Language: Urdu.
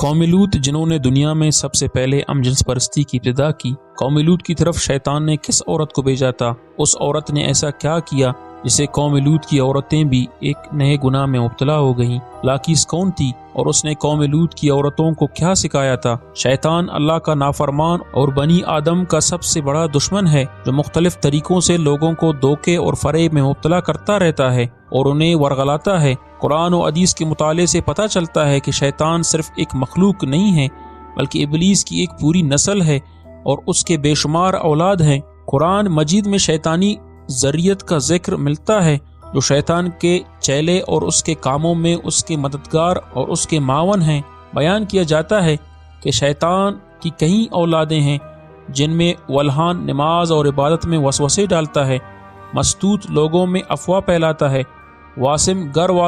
قوم لوط جنہوں نے دنیا میں سب سے پہلے جنس پرستی کی ابتدا کی، قوم لوط کی طرف شیطان نے کس عورت کو بھیجا تھا؟ اس عورت نے ایسا کیا کیا جسے قوم لوط کی عورتیں بھی ایک نئے گناہ میں مبتلا ہو گئیں؟ لاکیس کون تھی اور اس نے قوم لوط کی عورتوں کو کیا سکھایا تھا؟ شیطان اللہ کا نافرمان اور بنی آدم کا سب سے بڑا دشمن ہے، جو مختلف طریقوں سے لوگوں کو دھوکے اور فریب میں مبتلا کرتا رہتا ہے اور انہیں ورغلاتا ہے۔ قرآن و حدیث کے مطالعے سے پتہ چلتا ہے کہ شیطان صرف ایک مخلوق نہیں ہے بلکہ ابلیس کی ایک پوری نسل ہے اور اس کے بے شمار اولاد ہیں۔ قرآن مجید میں شیطانی ذریت کا ذکر ملتا ہے جو شیطان کے چیلے اور اس کے کاموں میں اس کے مددگار اور اس کے معاون ہیں۔ بیان کیا جاتا ہے کہ شیطان کی کئی اولادیں ہیں جن میں ولہان نماز اور عبادت میں وسوسے ڈالتا ہے، مستوت لوگوں میں افواہ پھیلاتا ہے، واسم گر